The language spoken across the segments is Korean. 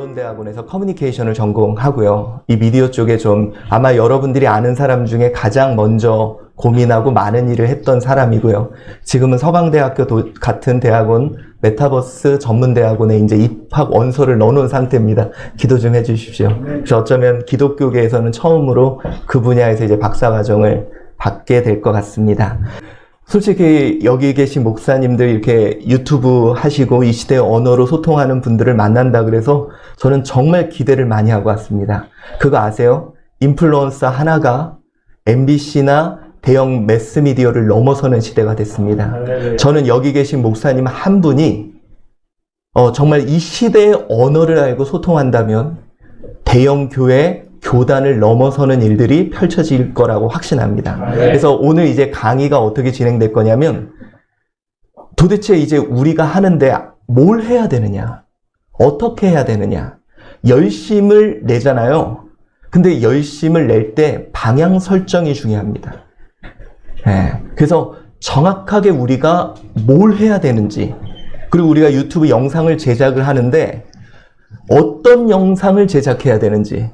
언론대학원에서 커뮤니케이션을 전공하고요. 이 미디어 쪽에 좀 아마 여러분들이 아는 사람 중에 가장 먼저 고민하고 많은 일을 했던 사람이고요. 지금은 서강대학교 같은 대학원 메타버스 전문대학원에 이제 입학 원서를 넣어놓은 상태입니다. 기도 좀 해주십시오. 그래서 어쩌면 기독교계에서는 처음으로 그 분야에서 이제 박사과정을 받게 될 것 같습니다. 솔직히 여기 계신 목사님들 이렇게 유튜브 하시고 이 시대의 언어로 소통하는 분들을 만난다 그래서 저는 정말 기대를 많이 하고 왔습니다. 그거 아세요? 인플루언서 하나가 MBC나 대형 매스미디어를 넘어서는 시대가 됐습니다. 저는 여기 계신 목사님 한 분이 정말 이 시대의 언어를 알고 소통한다면 대형 교회, 교단을 넘어서는 일들이 펼쳐질 거라고 확신합니다. 그래서 오늘 이제 강의가 어떻게 진행될 거냐면 도대체 이제 우리가 하는데 뭘 해야 되느냐? 어떻게 해야 되느냐? 열심을 내잖아요. 근데 열심을 낼 때 방향 설정이 중요합니다. 그래서 정확하게 우리가 뭘 해야 되는지, 그리고 우리가 유튜브 영상을 제작을 하는데 어떤 영상을 제작해야 되는지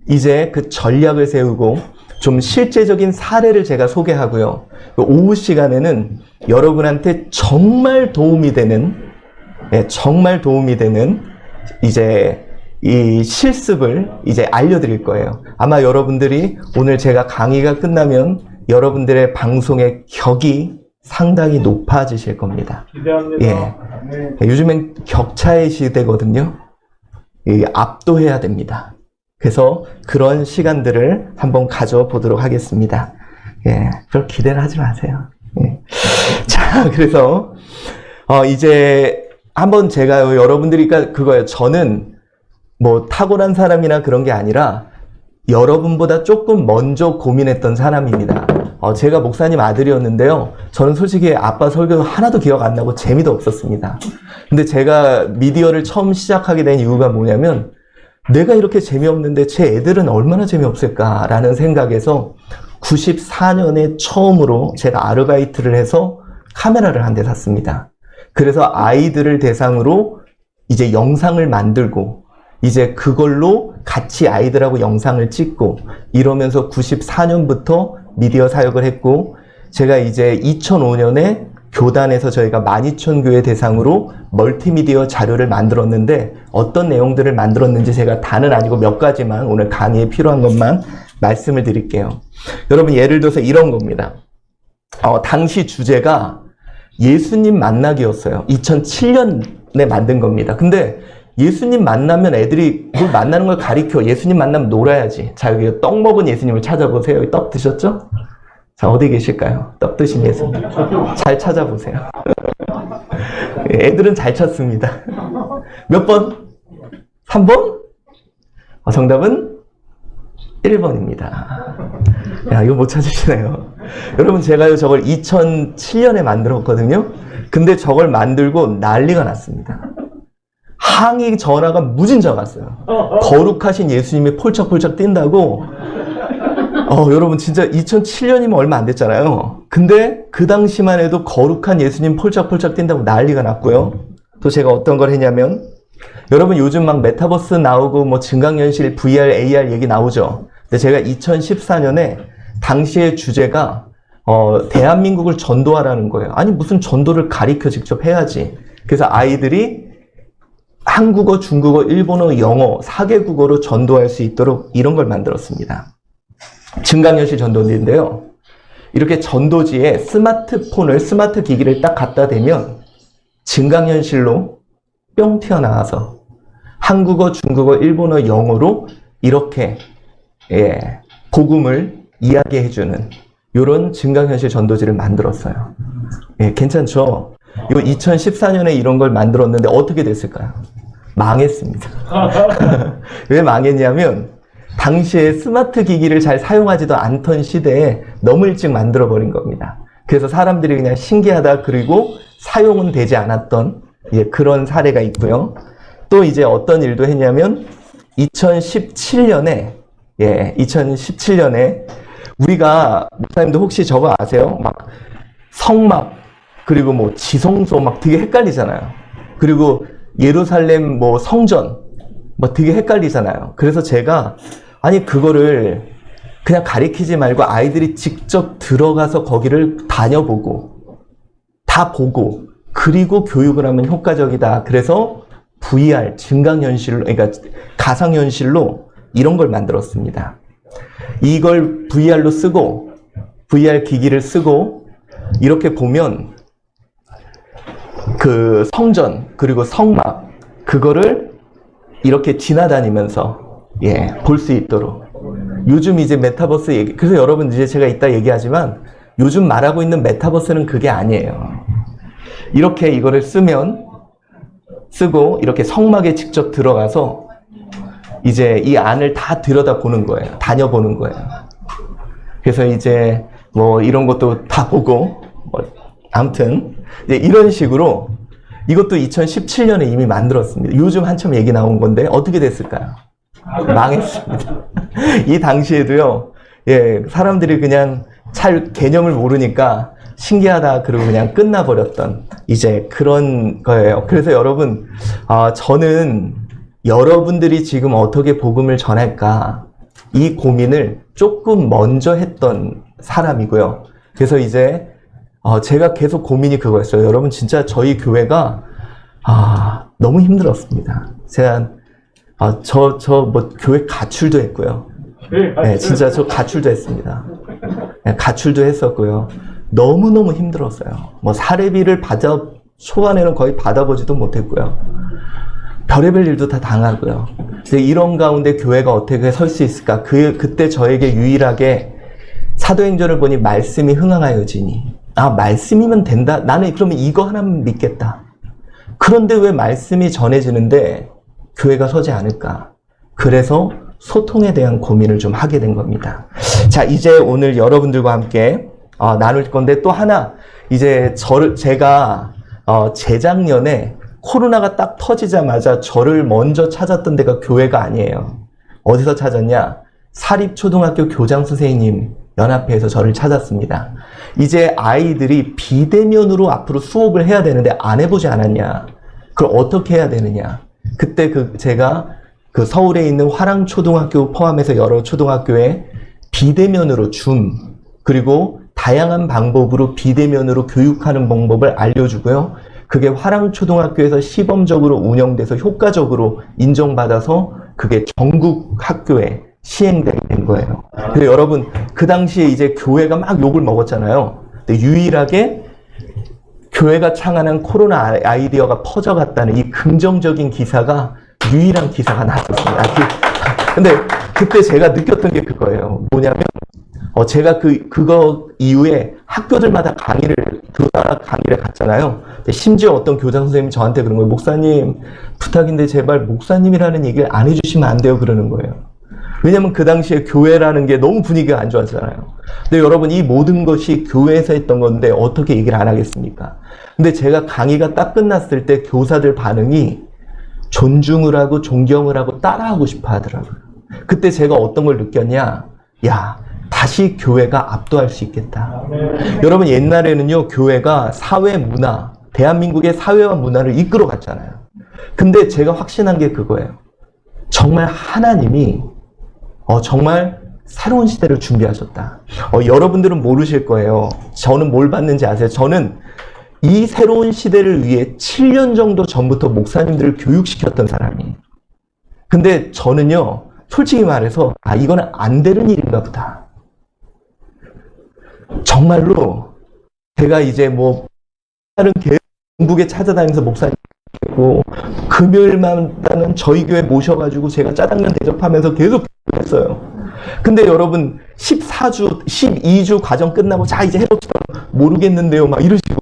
이제 그 전략을 세우고 좀 실제적인 사례를 제가 소개하고요. 오후 시간에는 여러분한테 정말 도움이 되는 이제 이 실습을 이제 알려드릴 거예요. 아마 여러분들이 오늘 제가 강의가 끝나면 여러분들의 방송의 격이 상당히 높아지실 겁니다. 기대합니다. 요즘엔 격차의 시대거든요. 압도해야 됩니다. 그래서 그런 시간들을 한번 가져보도록 하겠습니다. 별 기대를 하지 마세요. 자, 그래서 이제 한번 제가 여러분들이 그거예요. 저는 뭐 탁월한 사람이나 그런 게 아니라 여러분보다 조금 먼저 고민했던 사람입니다. 제가 목사님 아들이었는데요. 저는 솔직히 아빠 설교 하나도 기억 안 나고 재미도 없었습니다. 근데 제가 미디어를 처음 시작하게 된 이유가 뭐냐면 내가 이렇게 재미없는데 제 애들은 얼마나 재미없을까라는 생각에서 94년에 처음으로 제가 아르바이트를 해서 카메라를 한 대 샀습니다. 그래서 아이들을 대상으로 이제 영상을 만들고 이제 그걸로 같이 아이들하고 영상을 찍고 이러면서 94년부터 미디어 사역을 했고, 제가 이제 2005년에 교단에서 저희가 12,000교회 대상으로 멀티미디어 자료를 만들었는데 어떤 내용들을 만들었는지 제가 다는 아니고 몇 가지만 오늘 강의에 필요한 것만 말씀을 드릴게요. 여러분 예를 들어서 이런 겁니다. 당시 주제가 예수님 만나기였어요. 2007년에 만든 겁니다. 근데 예수님 만나면 애들이 뭘 만나는 걸 가리켜. 예수님 만나면 놀아야지. 자, 여기 떡 먹은 예수님을 찾아보세요. 여기 떡 드셨죠? 자, 어디 계실까요? 떡 드신 예수님. 잘 찾아보세요. 애들은 잘 찾습니다. 몇 번? 3번? 정답은 1번입니다. 야, 이거 못 찾으시네요. 여러분, 제가요, 저걸 2007년에 만들었거든요. 근데 저걸 만들고 난리가 났습니다. 항의 전화가 무진장 왔어요. 거룩하신 예수님이 폴짝폴짝 뛴다고. 여러분 진짜 2007년이면 얼마 안 됐잖아요. 근데 그 당시만 해도 거룩한 예수님 폴짝폴짝 뛴다고 난리가 났고요. 또 제가 어떤 걸 했냐면, 여러분 요즘 막 메타버스 나오고 뭐 증강현실, VR, AR 얘기 나오죠. 근데 제가 2014년에 당시의 주제가 대한민국을 전도하라는 거예요. 아니 무슨 전도를 가리켜 직접 해야지. 그래서 아이들이 한국어, 중국어, 일본어, 영어 4개국어로 전도할 수 있도록 이런 걸 만들었습니다. 증강현실 전도인데요. 이렇게 전도지에 스마트 기기를 딱 갖다 대면 증강현실로 뿅 튀어나와서 한국어, 중국어, 일본어, 영어로 이렇게 복음을 이야기해주는 이런 증강현실 전도지를 만들었어요. 괜찮죠? 이거 2014년에 이런 걸 만들었는데 어떻게 됐을까요? 망했습니다. 왜 망했냐면 당시에 스마트 기기를 잘 사용하지도 않던 시대에 너무 일찍 만들어버린 겁니다. 그래서 사람들이 그냥 신기하다 그리고 사용은 되지 않았던 그런 사례가 있고요. 또 이제 어떤 일도 했냐면 2017년에 우리가 목사님도 혹시 저거 아세요? 막 성막 그리고 뭐 지성소 막 되게 헷갈리잖아요. 그리고 예루살렘 뭐 성전 뭐 되게 헷갈리잖아요. 그래서 제가 아니 그거를 그냥 가리키지 말고 아이들이 직접 들어가서 거기를 다녀보고 다 보고 그리고 교육을 하면 효과적이다. 그래서 VR, 증강현실로, 그러니까 가상현실로 이런 걸 만들었습니다. 이걸 VR로 쓰고, VR 기기를 쓰고, 이렇게 보면 그 성전, 그리고 성막, 그거를 이렇게 지나다니면서, 예, 볼 수 있도록. 요즘 이제 메타버스 얘기, 그래서 여러분 이제 제가 이따 얘기하지만, 요즘 말하고 있는 메타버스는 그게 아니에요. 이렇게 이거를 쓰고 이렇게 성막에 직접 들어가서 이제 이 안을 다 들여다보는 거예요. 다녀보는 거예요. 그래서 이제 뭐 이런 것도 다 보고 아무튼 이제 이런 식으로 이것도 2017년에 이미 만들었습니다. 요즘 한참 얘기 나온 건데 어떻게 됐을까요? 망했습니다. 이 당시에도요. 예, 사람들이 그냥 잘 개념을 모르니까 신기하다 그러고 그냥 끝나버렸던 이제 그런 거예요. 그래서 여러분, 저는 여러분들이 지금 어떻게 복음을 전할까 이 고민을 조금 먼저 했던 사람이고요. 그래서 이제 제가 계속 고민이 그거였어요. 여러분 진짜 저희 교회가 너무 힘들었습니다. 제가 뭐 교회 가출도 했고요. 네, 진짜 저 가출도 했습니다. 네, 가출도 했었고요. 너무너무 힘들었어요. 뭐 사례비를 초반에는 거의 받아보지도 못했고요. 별의별 일도 다 당하고요. 근데 이런 가운데 교회가 어떻게 설 수 있을까? 그때 저에게 유일하게 사도행전을 보니 말씀이 흥황하여지니 말씀이면 된다? 나는 그러면 이거 하나만 믿겠다. 그런데 왜 말씀이 전해지는데 교회가 서지 않을까? 그래서 소통에 대한 고민을 좀 하게 된 겁니다. 자, 이제 오늘 여러분들과 함께 나눌 건데 또 하나 이제 제가 재작년에 코로나가 딱 터지자마자 저를 먼저 찾았던 데가 교회가 아니에요. 어디서 찾았냐? 사립초등학교 교장선생님 연합회에서 저를 찾았습니다. 이제 아이들이 비대면으로 앞으로 수업을 해야 되는데 안 해보지 않았냐? 그걸 어떻게 해야 되느냐? 그때 제가 서울에 있는 화랑초등학교 포함해서 여러 초등학교에 비대면으로 그리고 다양한 방법으로 비대면으로 교육하는 방법을 알려주고요. 그게 화랑초등학교에서 시범적으로 운영돼서 효과적으로 인정받아서 그게 전국 학교에 시행된 거예요. 그래서 여러분 그 당시에 이제 교회가 막 욕을 먹었잖아요. 근데 유일하게 교회가 창안한 코로나 아이디어가 퍼져갔다는 이 긍정적인 기사가 유일한 기사가 나왔습니다. 근데 그때 제가 느꼈던 게 그거예요. 뭐냐면 제가 그거 이후에 학교들마다 교사 강의를 갔잖아요. 심지어 어떤 교장 선생님이 저한테 그런 거예요. 목사님, 부탁인데 제발 목사님이라는 얘기를 안 해주시면 안 돼요. 그러는 거예요. 왜냐면 그 당시에 교회라는 게 너무 분위기가 안 좋았잖아요. 근데 여러분 이 모든 것이 교회에서 했던 건데 어떻게 얘기를 안 하겠습니까? 근데 제가 강의가 딱 끝났을 때 교사들 반응이 존중을 하고 존경을 하고 따라하고 싶어 하더라고요. 그때 제가 어떤 걸 느꼈냐? 다시 교회가 압도할 수 있겠다. 여러분 옛날에는요 교회가 사회 문화, 대한민국의 사회와 문화를 이끌어 갔잖아요. 근데 제가 확신한 게 그거예요. 정말 하나님이 정말 새로운 시대를 준비하셨다. 여러분들은 모르실 거예요. 저는 뭘 봤는지 아세요? 저는 이 새로운 시대를 위해 7년 정도 전부터 목사님들을 교육시켰던 사람이에요. 근데 저는요 솔직히 말해서 이거는 안 되는 일인가 보다. 정말로 제가 이제 다른 전국에 찾아다니면서 목사님 고 금요일마다는 저희 교회 모셔가지고 제가 짜장면 대접하면서 계속 했어요. 근데 여러분 14주, 12주 과정 끝나고 자 이제 해봅시다. 모르겠는데요 막 이러시고.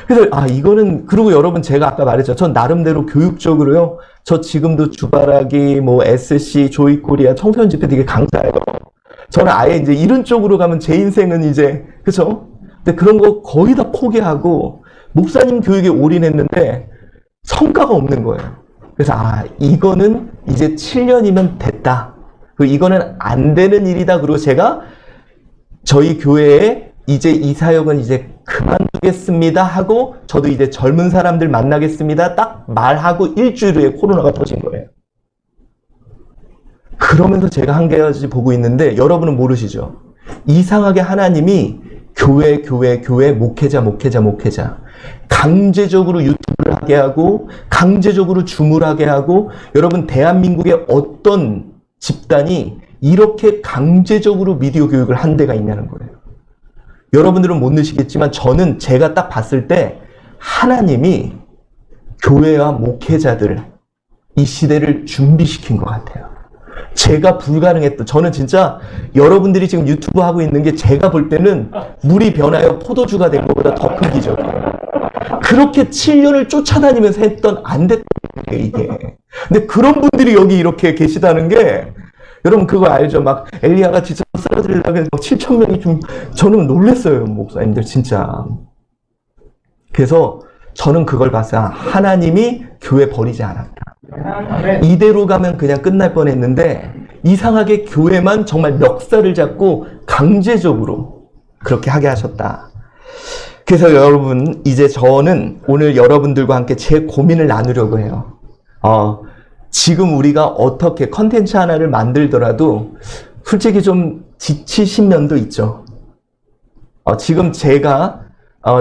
그래서 이거는 그리고 여러분 제가 아까 말했죠. 전 나름대로 교육적으로요. 저 지금도 주바라기 SC 조이코리아 청소년 집회 되게 강사예요. 저는 아예 이제 이런 쪽으로 가면 제 인생은 이제 그쵸? 근데 그런 거 거의 다 포기하고 목사님 교육에 올인했는데 성과가 없는 거예요. 그래서 이거는 이제 7년이면 됐다. 그리고 이거는 안 되는 일이다. 그리고 제가 저희 교회에 이제 이 사역은 이제 그만두겠습니다 하고 저도 이제 젊은 사람들 만나겠습니다 딱 말하고 일주일 후에 코로나가 터진 거예요. 그러면서 제가 한 가지 보고 있는데 여러분은 모르시죠? 이상하게 하나님이 교회, 목회자 강제적으로 유튜브를 하게 하고 강제적으로 줌을 하게 하고 여러분 대한민국의 어떤 집단이 이렇게 강제적으로 미디어 교육을 한 데가 있냐는 거예요. 여러분들은 못 느끼겠지만 저는 제가 딱 봤을 때 하나님이 교회와 목회자들 이 시대를 준비시킨 것 같아요. 제가 불가능했던, 저는 진짜 여러분들이 지금 유튜브 하고 있는 게 제가 볼 때는 물이 변하여 포도주가 된 것보다 더 큰 기적이에요. 그렇게 7년을 쫓아다니면서 했던 안 됐던 게 이게. 근데 그런 분들이 여기 이렇게 계시다는 게 여러분 그거 알죠? 막 엘리야가 진짜 쓰러뜨리려고 해서 7천 명이 좀 저는 놀랐어요, 목사님들 진짜. 그래서 저는 그걸 봤어요. 하나님이 교회 버리지 않았다. 이대로 가면 그냥 끝날 뻔했는데 이상하게 교회만 정말 멱살을 잡고 강제적으로 그렇게 하게 하셨다. 그래서 여러분 이제 저는 오늘 여러분들과 함께 제 고민을 나누려고 해요. 지금 우리가 어떻게 컨텐츠 하나를 만들더라도 솔직히 좀 지치신 면도 있죠. 지금 제가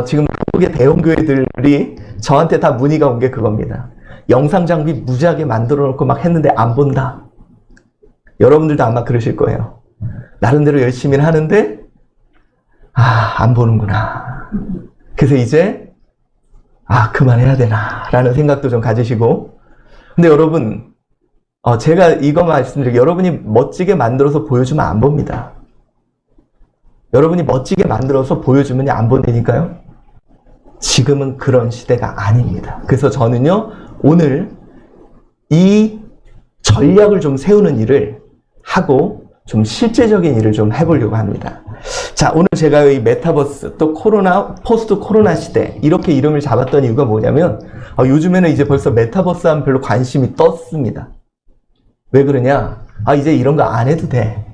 지금 한국의 대형 교회들이 저한테 다 문의가 온 게 그겁니다. 영상 장비 무지하게 만들어 놓고 막 했는데 안 본다. 여러분들도 아마 그러실 거예요. 나름대로 열심히 하는데 안 보는구나. 그래서 이제 그만해야 되나 라는 생각도 좀 가지시고. 근데 여러분 제가 이거 말씀드릴게요. 여러분이 멋지게 만들어서 보여주면 안 봅니다. 여러분이 멋지게 만들어서 보여주면 안 본다니까요. 지금은 그런 시대가 아닙니다. 그래서 저는요 오늘 이 전략을 좀 세우는 일을 하고 좀 실제적인 일을 좀 해보려고 합니다. 자, 오늘 제가 이 메타버스 또 코로나, 포스트 코로나 시대 이렇게 이름을 잡았던 이유가 뭐냐면 요즘에는 이제 벌써 메타버스 하면 별로 관심이 떴습니다. 왜 그러냐? 이제 이런 거 안 해도 돼.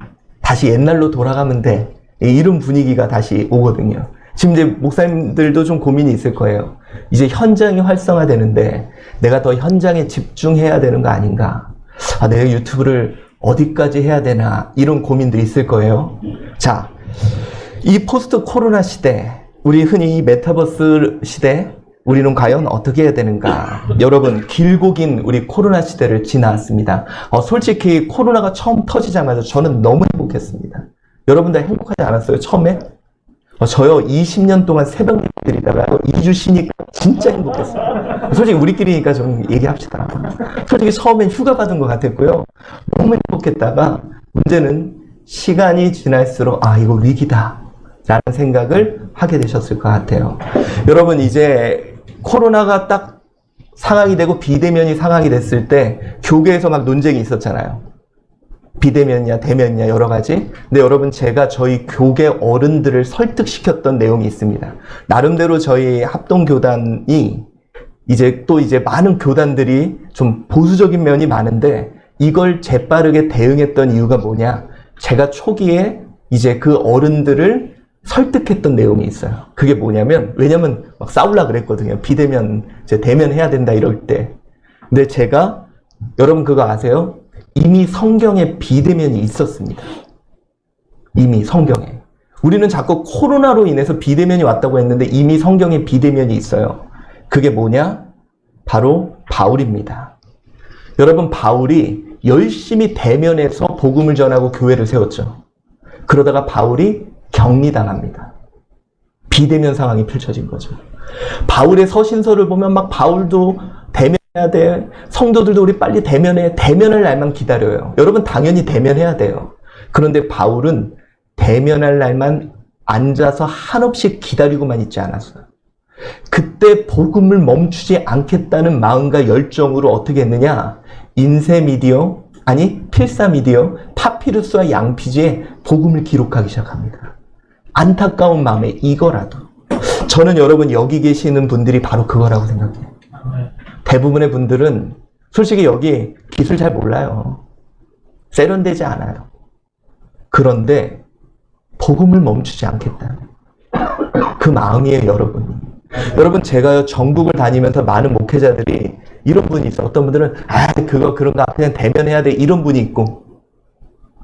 다시 옛날로 돌아가면 돼. 이런 분위기가 다시 오거든요. 지금 이제 목사님들도 좀 고민이 있을 거예요. 이제 현장이 활성화되는데 내가 더 현장에 집중해야 되는 거 아닌가? 내가 유튜브를 어디까지 해야 되나? 이런 고민들이 있을 거예요. 자, 이 포스트 코로나 시대, 우리 흔히 메타버스 시대, 우리는 과연 어떻게 해야 되는가? 여러분, 길고 긴 우리 코로나 시대를 지나왔습니다. 솔직히 코로나가 처음 터지자마자 저는 너무 행복했습니다. 여러분들 행복하지 않았어요? 처음에? 저요 20년 동안 새벽 예배드리다가 2주 쉬니까 진짜 행복했어요. 솔직히 우리끼리니까 좀 얘기합시다. 솔직히 처음엔 휴가 받은 것 같았고요. 너무 행복했다가 문제는 시간이 지날수록 이거 위기다 라는 생각을 하게 되셨을 것 같아요. 여러분 이제 코로나가 딱 상황이 되고 비대면이 상황이 됐을 때 교계에서 막 논쟁이 있었잖아요. 비대면이냐 대면이냐 여러 가지. 근데 여러분 제가 저희 교계 어른들을 설득시켰던 내용이 있습니다. 나름대로 저희 합동교단이 이제 많은 교단들이 좀 보수적인 면이 많은데 이걸 재빠르게 대응했던 이유가 뭐냐? 제가 초기에 이제 그 어른들을 설득했던 내용이 있어요. 그게 뭐냐면, 왜냐면 막 싸우려고 그랬거든요. 비대면, 이제 대면 해야 된다 이럴 때. 근데 제가, 여러분 그거 아세요? 이미 성경에 비대면이 있었습니다. 이미 성경에. 우리는 자꾸 코로나로 인해서 비대면이 왔다고 했는데 이미 성경에 비대면이 있어요. 그게 뭐냐? 바로 바울입니다. 여러분 바울이 열심히 대면해서 복음을 전하고 교회를 세웠죠. 그러다가 바울이 격리당합니다. 비대면 상황이 펼쳐진 거죠. 바울의 서신서를 보면 막 바울도 대면해야 돼. 성도들도 우리 빨리 대면해. 대면할 날만 기다려요. 여러분 당연히 대면해야 돼요. 그런데 바울은 대면할 날만 앉아서 한없이 기다리고만 있지 않았어요. 그때 복음을 멈추지 않겠다는 마음과 열정으로 어떻게 했느냐? 인쇄미디어, 필사미디어, 파피루스와 양피지에 복음을 기록하기 시작합니다. 안타까운 마음에 이거라도. 저는 여러분 여기 계시는 분들이 바로 그거라고 생각해요. 대부분의 분들은 솔직히 여기 기술 잘 몰라요. 세련되지 않아요. 그런데 복음을 멈추지 않겠다. 그 마음이에요, 여러분. 여러분 제가 전국을 다니면서 많은 목회자들이 이런 분이 있어. 어떤 분들은 그런 거 그냥 대면해야 돼 이런 분이 있고,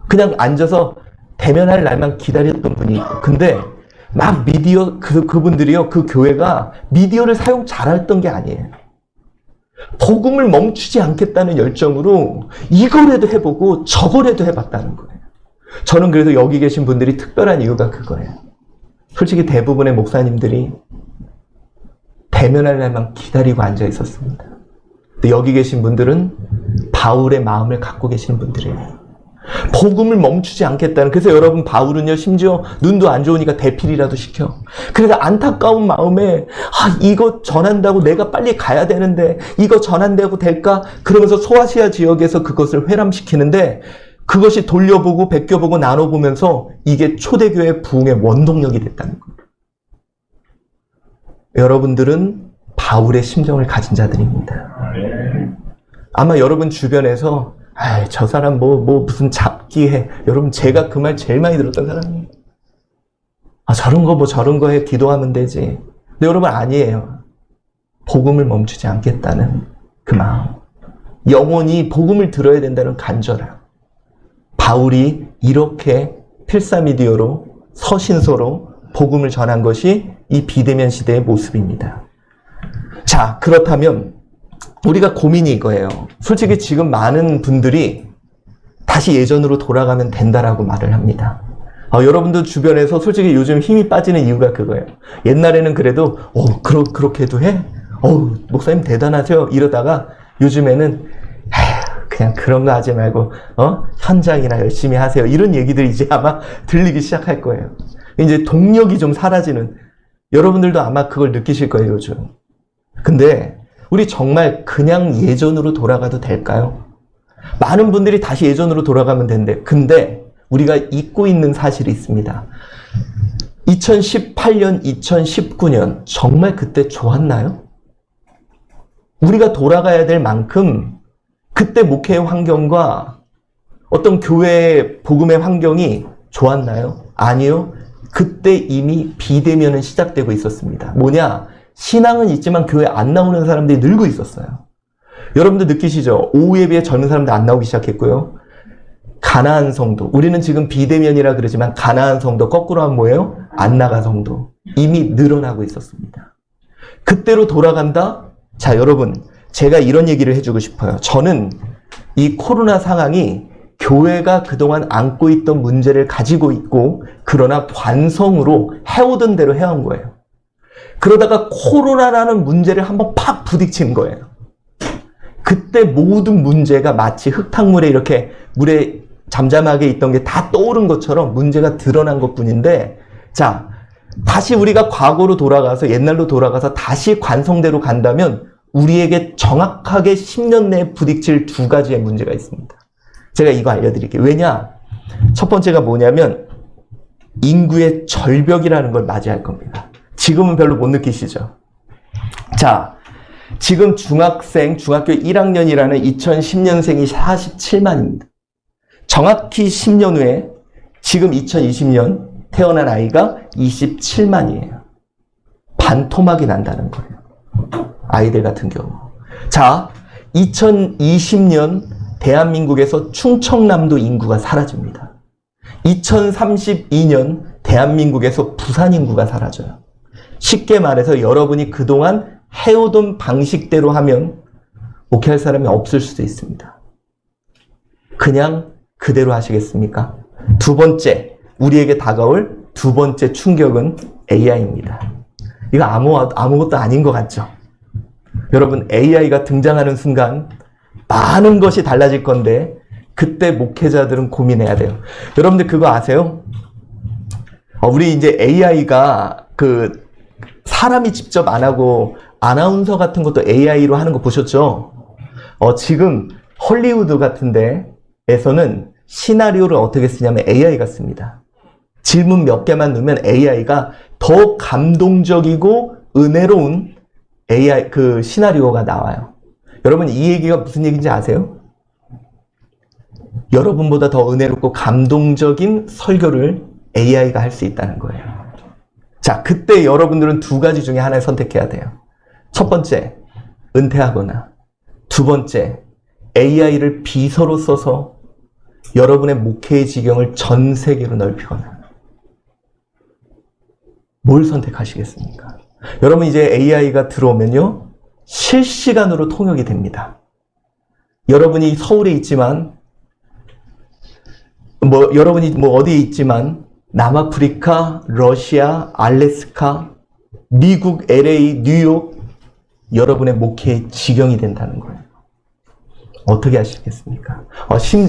그냥 앉아서 대면할 날만 기다렸던 분이 있고. 근데 막 미디어, 그분들이요, 그 교회가 미디어를 사용 잘했던 게 아니에요. 복음을 멈추지 않겠다는 열정으로 이거라도 해보고 저거라도 해봤다는 거예요. 저는 그래도 여기 계신 분들이 특별한 이유가 그거예요. 솔직히 대부분의 목사님들이 대면할 날만 기다리고 앉아 있었습니다. 근데 여기 계신 분들은 바울의 마음을 갖고 계시는 분들이에요. 복음을 멈추지 않겠다는. 그래서 여러분, 바울은요, 심지어 눈도 안 좋으니까 대필이라도 시켜. 그래서 안타까운 마음에 이거 전한다고 내가 빨리 가야 되는데 이거 전한다고 될까? 그러면서 소아시아 지역에서 그것을 회람시키는데 그것이 돌려보고 베껴보고 나눠보면서 이게 초대교회 부흥의 원동력이 됐다는 거예요. 여러분들은 바울의 심정을 가진 자들입니다. 아마 여러분 주변에서 저 사람 무슨 잡기해. 여러분, 제가 그 말 제일 많이 들었던 사람이에요. 저런 거 해. 기도하면 되지. 근데 여러분, 아니에요. 복음을 멈추지 않겠다는 그 마음. 영원히 복음을 들어야 된다는 간절함. 바울이 이렇게 필사미디어로, 서신서로 복음을 전한 것이 이 비대면 시대의 모습입니다. 자, 그렇다면 우리가 고민이 이거예요. 솔직히 지금 많은 분들이 다시 예전으로 돌아가면 된다라고 말을 합니다. 여러분들 주변에서 솔직히 요즘 힘이 빠지는 이유가 그거예요. 옛날에는 그래도 그렇게도 해? 목사님 대단하세요. 이러다가 요즘에는 그냥 그런 거 하지 말고 현장이나 열심히 하세요. 이런 얘기들이 이제 아마 들리기 시작할 거예요. 이제 동력이 좀 사라지는, 여러분들도 아마 그걸 느끼실 거예요, 요즘. 근데 우리 정말 그냥 예전으로 돌아가도 될까요? 많은 분들이 다시 예전으로 돌아가면 된대. 근데 우리가 잊고 있는 사실이 있습니다. 2018년, 2019년 정말 그때 좋았나요? 우리가 돌아가야 될 만큼 그때 목회의 환경과 어떤 교회의 복음의 환경이 좋았나요? 아니요. 그때 이미 비대면은 시작되고 있었습니다. 뭐냐? 신앙은 있지만 교회 안 나오는 사람들이 늘고 있었어요. 여러분들 느끼시죠? 오후 예배에 젊은 사람들 안 나오기 시작했고요. 가나안 성도, 우리는 지금 비대면이라 그러지만 가나안 성도, 거꾸로 하면 뭐예요? 안 나가 성도. 이미 늘어나고 있었습니다. 그때로 돌아간다? 자, 여러분, 제가 이런 얘기를 해주고 싶어요. 저는 이 코로나 상황이 교회가 그동안 안고 있던 문제를 가지고 있고, 그러나 관성으로 해오던 대로 해온 거예요. 그러다가 코로나라는 문제를 한번 팍 부딪힌 거예요. 그때 모든 문제가 마치 흙탕물에 이렇게 물에 잠잠하게 있던 게 다 떠오른 것처럼 문제가 드러난 것뿐인데, 자, 다시 우리가 과거로 돌아가서, 옛날로 돌아가서 다시 관성대로 간다면 우리에게 정확하게 10년 내에 부딪힐 두 가지의 문제가 있습니다. 제가 이거 알려드릴게요. 왜냐? 첫 번째가 뭐냐면 인구의 절벽이라는 걸 맞이할 겁니다. 지금은 별로 못 느끼시죠? 자, 지금 중학교 1학년이라는 2010년생이 47만입니다. 정확히 10년 후에 지금 2020년 태어난 아이가 27만이에요. 반토막이 난다는 거예요. 아이들 같은 경우. 자, 2020년 대한민국에서 충청남도 인구가 사라집니다. 2032년 대한민국에서 부산 인구가 사라져요. 쉽게 말해서 여러분이 그동안 해오던 방식대로 하면 목회할 사람이 없을 수도 있습니다. 그냥 그대로 하시겠습니까? 두 번째, 우리에게 다가올 두 번째 충격은 AI입니다. 이거 아무것도 아닌 것 같죠? 여러분, AI가 등장하는 순간 많은 것이 달라질 건데 그때 목회자들은 고민해야 돼요. 여러분들 그거 아세요? 우리 이제 AI가 사람이 직접 안 하고 아나운서 같은 것도 AI로 하는 거 보셨죠? 지금 헐리우드 같은 데에서는 시나리오를 어떻게 쓰냐면 AI가 씁니다. 질문 몇 개만 넣으면 AI가 더 감동적이고 은혜로운 AI 시나리오가 나와요. 여러분, 이 얘기가 무슨 얘기인지 아세요? 여러분보다 더 은혜롭고 감동적인 설교를 AI가 할 수 있다는 거예요. 자, 그때 여러분들은 두 가지 중에 하나를 선택해야 돼요. 첫 번째, 은퇴하거나, 두 번째, AI를 비서로 써서 여러분의 목회의 지경을 전 세계로 넓히거나 뭘 선택하시겠습니까? 여러분 이제 AI가 들어오면요 실시간으로 통역이 됩니다. 여러분이 서울에 있지만 여러분이 어디에 있지만 남아프리카, 러시아, 알래스카, 미국, LA, 뉴욕 여러분의 목회의 지경이 된다는 거예요. 어떻게 하시겠습니까?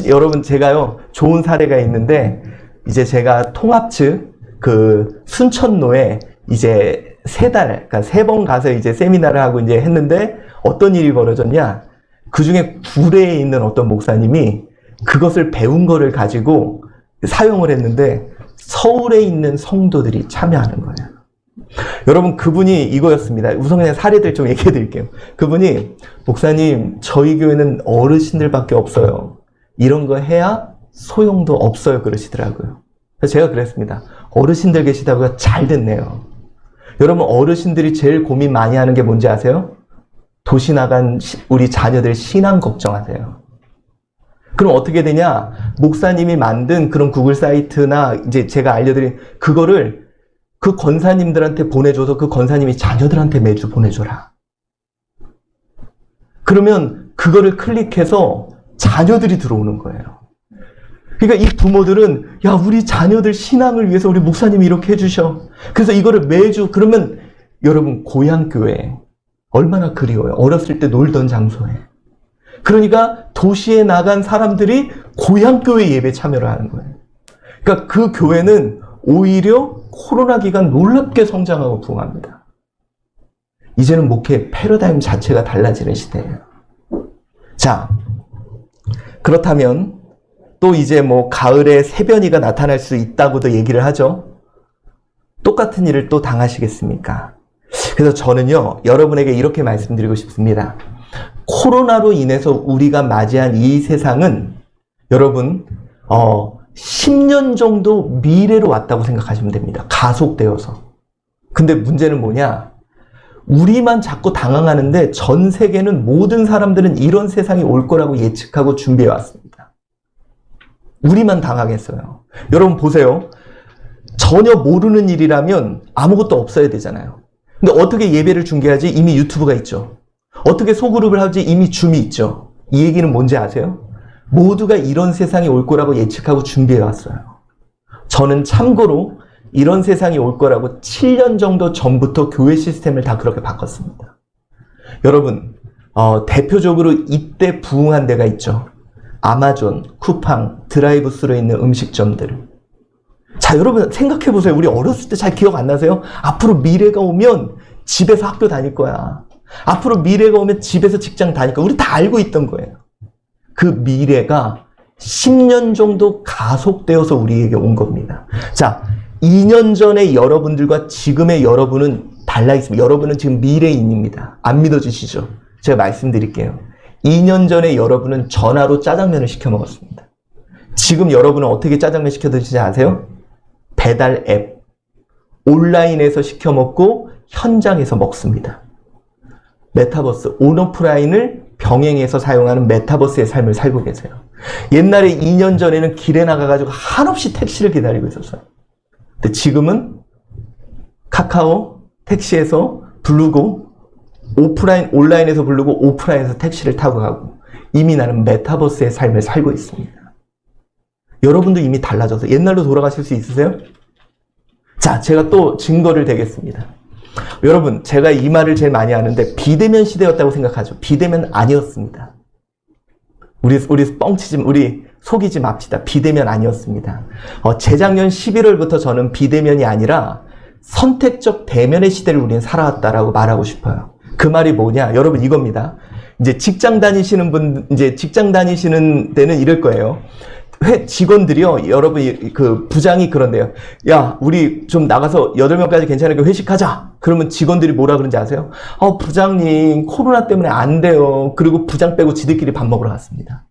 여러분 제가요 좋은 사례가 있는데 이제 제가 통합 측 그 순천로에 이제 3달, 그러니까 3번 가서 이제 세미나를 하고 이제 했는데 어떤 일이 벌어졌냐? 그 중에 구례에 있는 어떤 목사님이 그것을 배운 거를 가지고 사용을 했는데 서울에 있는 성도들이 참여하는 거예요. 여러분 그분이 이거였습니다. 우선 그냥 사례들 좀 얘기해 드릴게요. 그분이 목사님 저희 교회는 어르신들밖에 없어요. 이런 거 해야 소용도 없어요 그러시더라고요. 그래서 제가 그랬습니다. 어르신들 계시다고요? 잘 됐네요. 여러분 어르신들이 제일 고민 많이 하는 게 뭔지 아세요? 도시 나간 우리 자녀들 신앙 걱정하세요. 그럼 어떻게 되냐? 목사님이 만든 그런 구글 사이트나 이제 제가 알려드린 그거를 그 권사님들한테 보내줘서 그 권사님이 자녀들한테 매주 보내줘라. 그러면 그거를 클릭해서 자녀들이 들어오는 거예요. 그러니까 이 부모들은 야 우리 자녀들 신앙을 위해서 우리 목사님이 이렇게 해주셔. 그래서 이거를 매주 그러면 여러분 고향교회 얼마나 그리워요. 어렸을 때 놀던 장소에. 그러니까 도시에 나간 사람들이 고향교회 예배 참여를 하는 거예요. 그러니까 그 교회는 오히려 코로나 기간 놀랍게 성장하고 부흥합니다. 이제는 목회 패러다임 자체가 달라지는 시대예요. 자, 그렇다면 또 이제 가을에 새변이가 나타날 수 있다고도 얘기를 하죠. 똑같은 일을 또 당하시겠습니까? 그래서 저는요, 여러분에게 이렇게 말씀드리고 싶습니다. 코로나로 인해서 우리가 맞이한 이 세상은 여러분, 10년 정도 미래로 왔다고 생각하시면 됩니다. 가속되어서. 근데 문제는 뭐냐? 우리만 자꾸 당황하는데 전 세계는 모든 사람들은 이런 세상이 올 거라고 예측하고 준비해 왔습니다. 우리만 당황했어요. 여러분 보세요. 전혀 모르는 일이라면 아무것도 없어야 되잖아요. 근데 어떻게 예배를 중계하지? 이미 유튜브가 있죠. 어떻게 소그룹을 하지? 이미 줌이 있죠. 이 얘기는 뭔지 아세요? 모두가 이런 세상이 올 거라고 예측하고 준비해 왔어요. 저는 참고로 이런 세상이 올 거라고 7년 정도 전부터 교회 시스템을 다 그렇게 바꿨습니다. 여러분, 대표적으로 이때 부흥한 데가 있죠. 아마존, 쿠팡, 드라이브스루에 있는 음식점들. 자, 여러분 생각해 보세요. 우리 어렸을 때 잘 기억 안 나세요? 앞으로 미래가 오면 집에서 학교 다닐 거야. 앞으로 미래가 오면 집에서 직장 다닐 거야. 우리 다 알고 있던 거예요. 그 미래가 10년 정도 가속되어서 우리에게 온 겁니다. 자, 2년 전의 여러분들과 지금의 여러분은 달라 있습니다. 여러분은 지금 미래인입니다. 안 믿어지시죠? 제가 말씀드릴게요. 2년 전에 여러분은 전화로 짜장면을 시켜 먹었습니다. 지금 여러분은 어떻게 짜장면 시켜 드시는지 아세요? 배달 앱, 온라인에서 시켜 먹고 현장에서 먹습니다. 메타버스, 온오프라인을 병행해서 사용하는 메타버스의 삶을 살고 계세요. 옛날에 2년 전에는 길에 나가가지고 한없이 택시를 기다리고 있었어요. 근데 지금은 카카오 택시에서 부르고 오프라인, 온라인에서 부르고 오프라인에서 택시를 타고 가고 이미 나는 메타버스의 삶을 살고 있습니다. 여러분도 이미 달라져서 옛날로 돌아가실 수 있으세요? 자, 제가 또 증거를 대겠습니다. 여러분, 제가 이 말을 제일 많이 하는데 비대면 시대였다고 생각하죠. 비대면 아니었습니다. 우리 뻥치지, 우리 속이지 맙시다. 비대면 아니었습니다. 재작년 11월부터 저는 비대면이 아니라 선택적 대면의 시대를 우리는 살아왔다라고 말하고 싶어요. 그 말이 뭐냐? 여러분 이겁니다. 이제 직장 다니시는 데는 이럴 거예요. 직원들이요, 여러분, 그 부장이 그런데요. 야, 우리 좀 나가서 8명까지 괜찮으니까 회식하자. 그러면 직원들이 뭐라 그런지 아세요? 부장님, 코로나 때문에 안 돼요. 그리고 부장 빼고 지들끼리 밥 먹으러 갔습니다.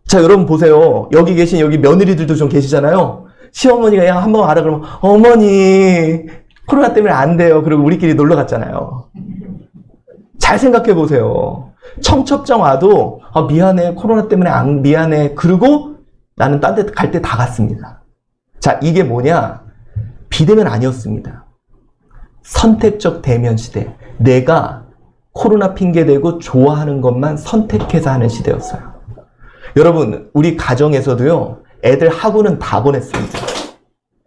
자, 여러분 보세요. 여기 계신 여기 며느리들도 좀 계시잖아요. 시어머니가 야, 한번 와라 그러면 어머니, 코로나 때문에 안 돼요. 그리고 우리끼리 놀러 갔잖아요. 잘 생각해 보세요. 청첩장 와도 미안해, 코로나 때문에 미안해. 그리고 나는 딴 데 갈 때 다 갔습니다. 자, 이게 뭐냐? 비대면 아니었습니다. 선택적 대면 시대. 내가 코로나 핑계대고 좋아하는 것만 선택해서 하는 시대였어요. 여러분, 우리 가정에서도요, 애들 학원은 다 보냈습니다.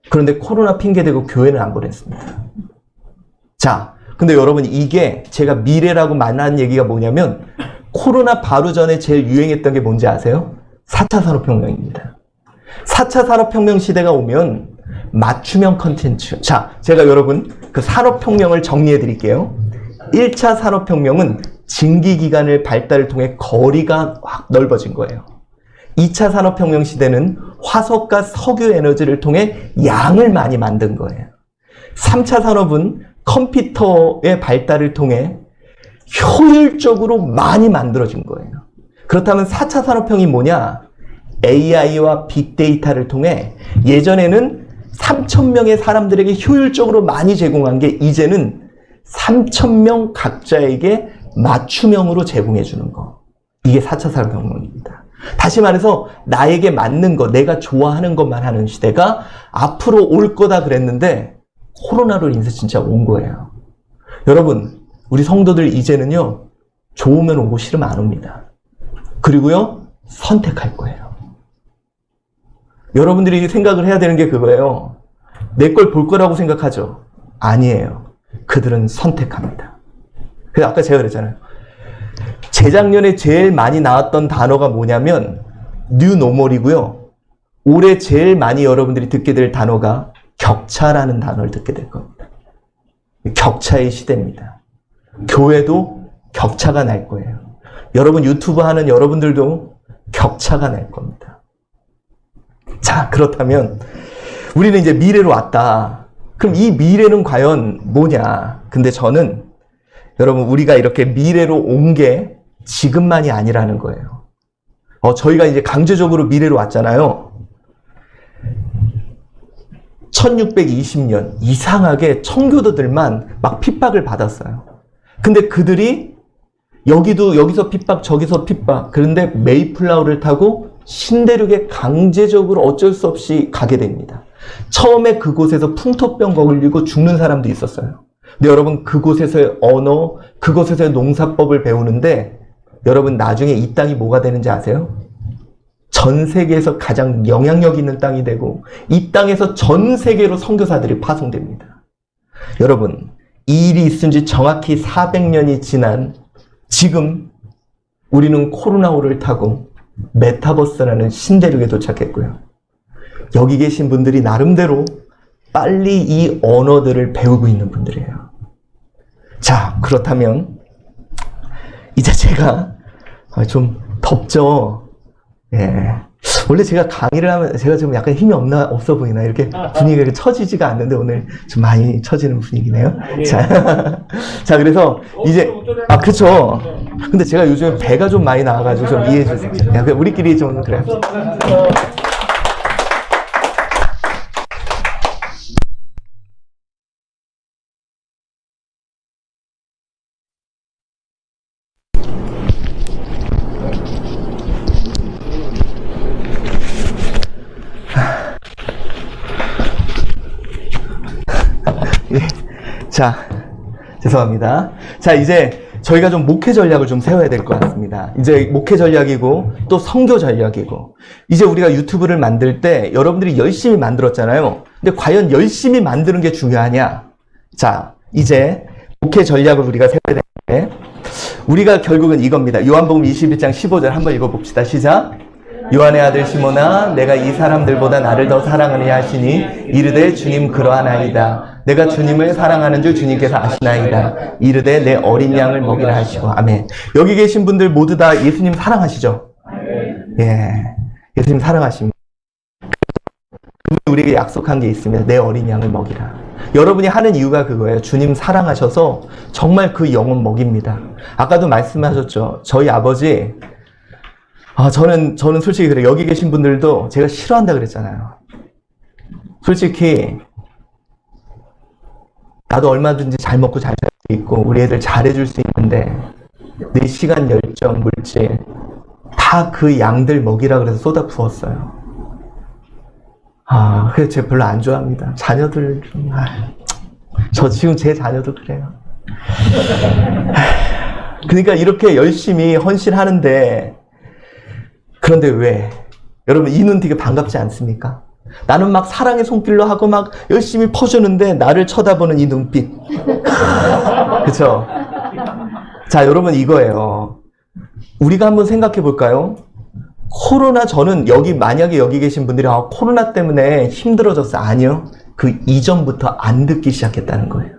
그런데 코로나 핑계대고 교회는 안 보냈습니다. 자, 근데 여러분, 이게 제가 미래라고 말하는 얘기가 뭐냐면, 코로나 바로 전에 제일 유행했던 게 뭔지 아세요? 4차 산업혁명입니다. 4차 산업혁명 시대가 오면 맞춤형 컨텐츠. 자, 제가 여러분 그 산업혁명을 정리해 드릴게요. 1차 산업혁명은 증기기관의 발달을 통해 거리가 확 넓어진 거예요. 2차 산업혁명 시대는 화석과 석유 에너지를 통해 양을 많이 만든 거예요. 3차 산업은 컴퓨터의 발달을 통해 효율적으로 많이 만들어진 거예요. 그렇다면 4차 산업혁명이 뭐냐? AI와 빅데이터를 통해 예전에는 3,000명의 사람들에게 효율적으로 많이 제공한 게 이제는 3,000명 각자에게 맞춤형으로 제공해 주는 거. 이게 4차 산업혁명입니다. 다시 말해서 나에게 맞는 거, 내가 좋아하는 것만 하는 시대가 앞으로 올 거다 그랬는데 코로나로 인해서 진짜 온 거예요. 여러분, 우리 성도들 이제는요, 좋으면 오고 싫으면 안 옵니다. 그리고요, 선택할 거예요. 여러분들이 생각을 해야 되는 게 그거예요. 내 걸 볼 거라고 생각하죠? 아니에요. 그들은 선택합니다. 그래서 아까 제가 그랬잖아요. 재작년에 제일 많이 나왔던 단어가 뭐냐면 뉴노멀이고요. 올해 제일 많이 여러분들이 듣게 될 단어가 격차라는 단어를 듣게 될 겁니다. 격차의 시대입니다. 교회도 격차가 날 거예요. 여러분 유튜브 하는 여러분들도 격차가 날 겁니다. 자, 그렇다면 우리는 이제 미래로 왔다. 그럼 이 미래는 과연 뭐냐? 근데 저는 여러분 우리가 이렇게 미래로 온 게 지금만이 아니라는 거예요. 저희가 이제 강제적으로 미래로 왔잖아요. 1620년 이상하게 청교도들만 막 핍박을 받았어요. 근데 그들이 여기서 핍박 저기서 핍박, 그런데 메이플라워를 타고 신대륙에 강제적으로 어쩔 수 없이 가게 됩니다. 처음에 그곳에서 풍토병 걸리고 죽는 사람도 있었어요. 근데 여러분 그곳에서의 언어, 그곳에서의 농사법을 배우는데 여러분 나중에 이 땅이 뭐가 되는지 아세요? 전 세계에서 가장 영향력 있는 땅이 되고 이 땅에서 전 세계로 선교사들이 파송됩니다. 여러분, 이 일이 있은 지 정확히 400년이 지난 지금 우리는 코로나5를 타고 메타버스라는 신대륙에 도착했고요. 여기 계신 분들이 나름대로 빨리 이 언어들을 배우고 있는 분들이에요. 자, 그렇다면 이제 제가 좀 덥죠? 예. 원래 제가 강의를 하면 제가 좀 약간 힘이 없어 보이나? 이렇게 분위기가 처지지가 않는데 오늘 좀 많이 처지는 분위기네요. 자, 그래서 이제, 그쵸. 근데 제가 요즘에 배가 좀 많이 나와가지고 좀 이해해 주세요. 우리끼리 좀 그래요. 자, 죄송합니다. 자, 이제 저희가 좀 목회 전략을 좀 세워야 될 것 같습니다. 이제 목회 전략이고 또 선교 전략이고 이제 우리가 유튜브를 만들 때 여러분들이 열심히 만들었잖아요. 근데 과연 열심히 만드는 게 중요하냐? 자, 이제 목회 전략을 우리가 세워야 되는데 우리가 결국은 이겁니다. 요한복음 21장 15절 한번 읽어봅시다. 시작. 요한의 아들 시몬아, 내가 이 사람들보다 나를 더 사랑하느냐 하시니 이르되 주님 그러하나이다. 내가 주님을 사랑하는 줄 주님께서 아시나이다. 이르되 내 어린 양을 먹이라 하시고. 아멘. 여기 계신 분들 모두 다 예수님 사랑하시죠? 예, 예수님 사랑하십니다. 우리에게 약속한 게 있습니다. 내 어린 양을 먹이라. 여러분이 하는 이유가 그거예요. 주님 사랑하셔서 정말 그 영혼 먹입니다. 아까도 말씀하셨죠. 저희 아버지, 저는 솔직히 그래요. 여기 계신 분들도 제가 싫어한다 그랬잖아요. 솔직히 나도 얼마든지 잘 먹고 잘 살 수 있고 우리 애들 잘해줄 수 있는데 내 시간, 열정, 물질 다 그 양들 먹이라 그래서 쏟아 부었어요. 그래서 제가 별로 안 좋아합니다. 자녀들 좀, 저 지금 제 자녀도 그래요. 그러니까 이렇게 열심히 헌신하는데, 그런데 왜? 여러분, 이 눈 되게 반갑지 않습니까? 나는 막 사랑의 손길로 하고 막 열심히 퍼주는데 나를 쳐다보는 이 눈빛. 그쵸? 자, 여러분, 이거예요. 우리가 한번 생각해 볼까요? 저는 만약에 여기 계신 분들이 코로나 때문에 힘들어졌어. 아니요. 그 이전부터 안 듣기 시작했다는 거예요.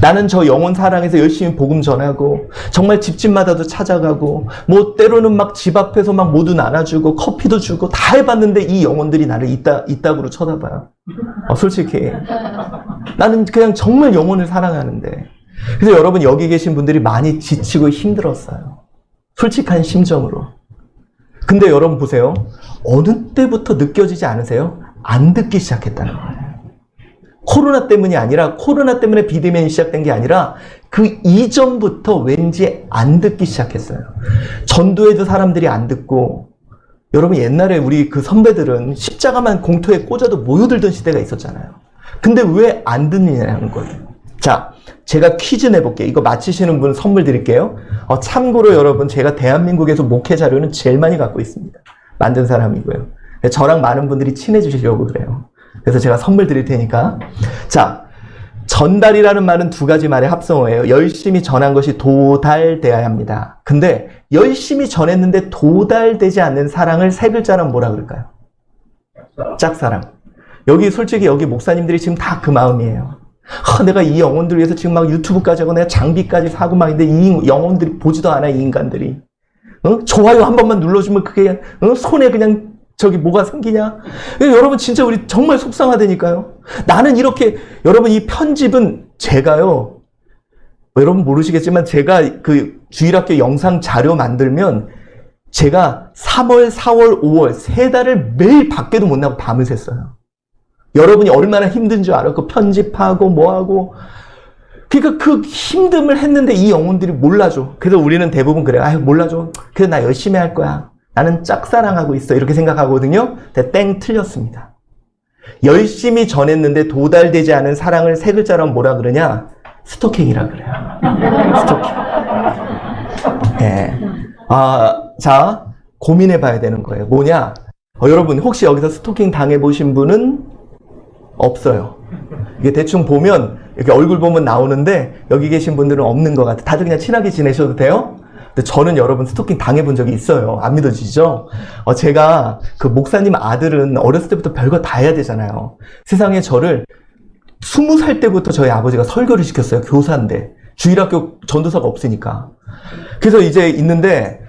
나는 저 영혼 사랑해서 열심히 복음 전하고, 정말 집집마다도 찾아가고, 뭐 때로는 막 집 앞에서 막 모두 나눠주고, 커피도 주고, 다 해봤는데 이 영혼들이 나를 이따구로 쳐다봐요. 솔직히. 나는 그냥 정말 영혼을 사랑하는데. 그래서 여러분, 여기 계신 분들이 많이 지치고 힘들었어요. 솔직한 심정으로. 근데 여러분 보세요. 어느 때부터 느껴지지 않으세요? 안 듣기 시작했다는 거예요. 코로나 때문이 아니라, 코로나 때문에 비대면이 시작된 게 아니라 그 이전부터 왠지 안 듣기 시작했어요. 전도에도 사람들이 안 듣고, 여러분 옛날에 우리 그 선배들은 십자가만 공터에 꽂아도 모여들던 시대가 있었잖아요. 근데 왜 안 듣느냐는 거예요. 자, 제가 퀴즈 내볼게요. 이거 맞히시는 분 선물 드릴게요. 참고로 여러분, 제가 대한민국에서 목회 자료는 제일 많이 갖고 있습니다. 만든 사람이고요. 저랑 많은 분들이 친해지시려고 그래요. 그래서 제가 선물 드릴 테니까. 자, 전달이라는 말은 두 가지 말의 합성어예요. 열심히 전한 것이 도달되어야 합니다. 근데 열심히 전했는데 도달되지 않는 사랑을 세 글자라면 뭐라 그럴까요? 짝사랑. 솔직히 여기 목사님들이 지금 다 그 마음이에요. 내가 이 영혼들 위해서 지금 막 유튜브까지 하고 내가 장비까지 사고 막 있는데 이 영혼들이 보지도 않아, 이 인간들이. 좋아요 한 번만 눌러주면 그게 손에 그냥 뭐가 생기냐? 여러분 진짜 우리 정말 속상하다니까요. 나는 이렇게, 여러분 이 편집은 제가요, 여러분 모르시겠지만 제가 그 주일학교 영상 자료 만들면 제가 3월, 4월, 5월 3달을 매일 밖에도 못 나고 밤을 샜어요. 여러분이 얼마나 힘든 줄 알아? 그 편집하고 뭐하고. 그러니까 그 힘듦을 했는데 이 영혼들이 몰라줘. 그래서 우리는 대부분 그래요. 몰라줘. 그래서 나 열심히 할 거야. 나는 짝사랑하고 있어. 이렇게 생각하거든요. 근데 땡, 틀렸습니다. 열심히 전했는데 도달되지 않은 사랑을 세 글자로 뭐라 그러냐? 스토킹이라 그래요. 스토킹. 네. 자, 고민해 봐야 되는 거예요. 뭐냐? 여러분 혹시 여기서 스토킹 당해보신 분은 없어요. 이게 대충 보면 이렇게 얼굴 보면 나오는데 여기 계신 분들은 없는 것 같아요. 다들 그냥 친하게 지내셔도 돼요? 근데 저는 여러분 스토킹 당해본 적이 있어요. 안 믿어지죠? 제가 그 목사님 아들은 어렸을 때부터 별거 다 해야 되잖아요. 세상에 저를 20살 때부터 저희 아버지가 설교를 시켰어요. 교사인데. 주일학교 전도사가 없으니까. 그래서 이제 있는데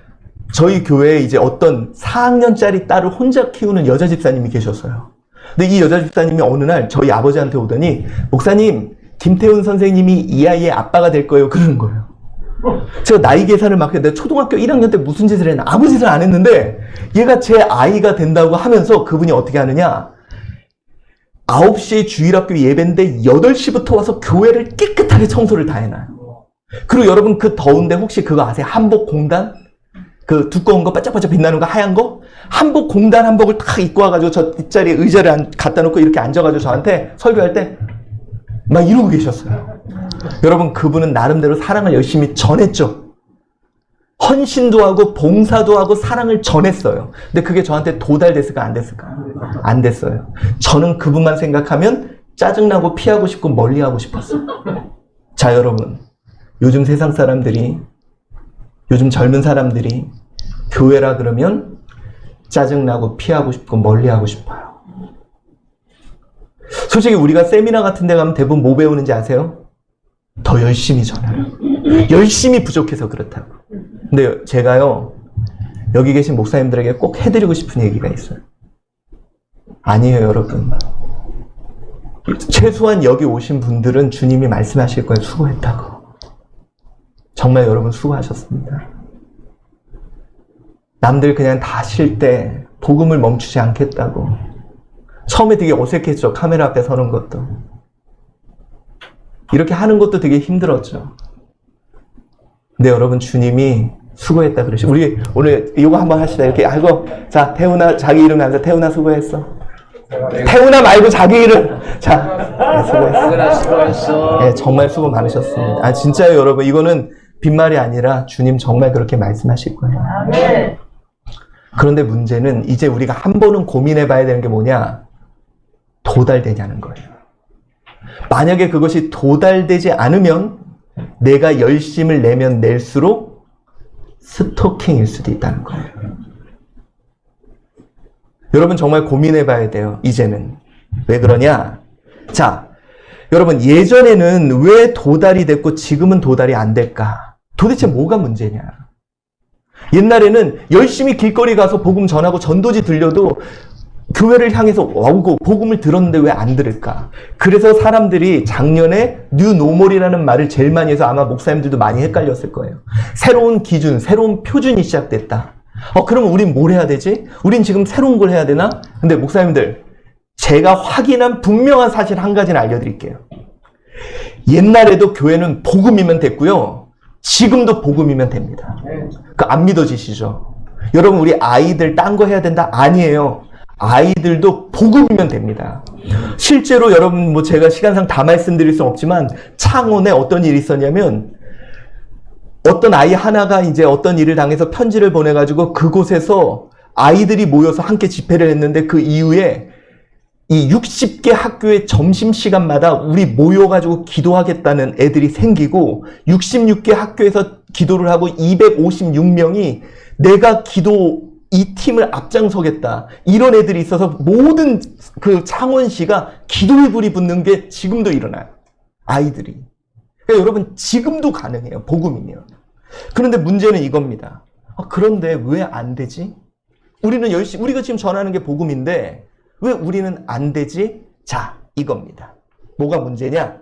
저희 교회에 이제 어떤 4학년짜리 딸을 혼자 키우는 여자 집사님이 계셨어요. 근데 이 여자 집사님이 어느 날 저희 아버지한테 오더니, 목사님, 김태훈 선생님이 이 아이의 아빠가 될 거예요. 그러는 거예요. 제가 나이 계산을 막 했는데 초등학교 1학년 때 무슨 짓을 했나? 아무 짓을 안 했는데 얘가 제 아이가 된다고 하면서 그분이 어떻게 하느냐? 9시에 주일학교 예배인데 8시부터 와서 교회를 깨끗하게 청소를 다 해놔요. 그리고 여러분 그 더운데 혹시 그거 아세요? 한복공단? 그 두꺼운 거 반짝반짝 빛나는 거 하얀 거? 한복공단 한복을 딱 입고 와가지고 저 뒷자리에 의자를 갖다 놓고 이렇게 앉아가지고 저한테 설교할 때 막 이러고 계셨어요. 여러분 그분은 나름대로 사랑을 열심히 전했죠. 헌신도 하고 봉사도 하고 사랑을 전했어요. 근데 그게 저한테 도달됐을까 안 됐을까? 안 됐어요. 저는 그분만 생각하면 짜증나고 피하고 싶고 멀리하고 싶었어요. 자 여러분, 요즘 세상 사람들이, 요즘 젊은 사람들이 교회라 그러면 짜증나고 피하고 싶고 멀리하고 싶어요. 솔직히 우리가 세미나 같은 데 가면 대부분 뭐 배우는지 아세요? 더 열심히 전해요. 열심히 부족해서 그렇다고. 근데 제가요, 여기 계신 목사님들에게 꼭 해드리고 싶은 얘기가 있어요. 아니에요, 여러분. 최소한 여기 오신 분들은 주님이 말씀하실 거예요. 수고했다고. 정말 여러분 수고하셨습니다. 남들 그냥 다 쉴 때 복음을 멈추지 않겠다고. 처음에 되게 어색했죠. 카메라 앞에 서는 것도. 이렇게 하는 것도 되게 힘들었죠. 근데 여러분 주님이 수고했다 그러시. 우리 오늘 이거 한번 하시다. 이렇게 하고 자 태훈아 자기 이름 나면서 태훈아 수고했어. 태훈아 말고 자기 이름. 자 네, 수고했어. 네, 정말 수고 많으셨습니다. 아 진짜요 여러분 이거는 빈말이 아니라 주님 정말 그렇게 말씀하실 거예요. 그런데 문제는 이제 우리가 한 번은 고민해 봐야 되는 게 뭐냐? 도달되냐는 거예요. 만약에 그것이 도달되지 않으면 내가 열심을 내면 낼수록 스토킹일 수도 있다는 거예요. 여러분 정말 고민해 봐야 돼요. 이제는. 왜 그러냐? 자, 여러분 예전에는 왜 도달이 됐고 지금은 도달이 안 될까? 도대체 뭐가 문제냐? 옛날에는 열심히 길거리 가서 복음 전하고 전도지 들려도 교회를 향해서 오고 복음을 들었는데 왜 안 들을까? 그래서 사람들이 작년에 뉴노멀이라는 말을 제일 많이 해서 아마 목사님들도 많이 헷갈렸을 거예요. 새로운 기준, 새로운 표준이 시작됐다. 그러면 우린 뭘 해야 되지? 우린 지금 새로운 걸 해야 되나? 근데 목사님들, 제가 확인한 분명한 사실 한 가지는 알려드릴게요. 옛날에도 교회는 복음이면 됐고요. 지금도 복음이면 됩니다. 안 믿어지시죠? 여러분 우리 아이들 딴 거 해야 된다? 아니에요. 아이들도 복음이면 됩니다. 실제로 여러분 뭐 제가 시간상 다 말씀드릴 수는 없지만 창원에 어떤 일이 있었냐면 어떤 아이 하나가 이제 어떤 일을 당해서 편지를 보내가지고 그곳에서 아이들이 모여서 함께 집회를 했는데 그 이후에 이 60개 학교의 점심시간마다 우리 모여가지고 기도하겠다는 애들이 생기고 66개 학교에서 기도를 하고 256명이 내가 기도 이 팀을 앞장서겠다. 이런 애들이 있어서 모든 그 창원시가 기도의 불이 붙는 게 지금도 일어나요. 아이들이. 그러니까 여러분 지금도 가능해요. 복음이면. 그런데 문제는 이겁니다. 그런데 왜 안 되지? 우리는 열심히 우리가 지금 전하는 게 복음인데 왜 우리는 안 되지? 자, 이겁니다. 뭐가 문제냐?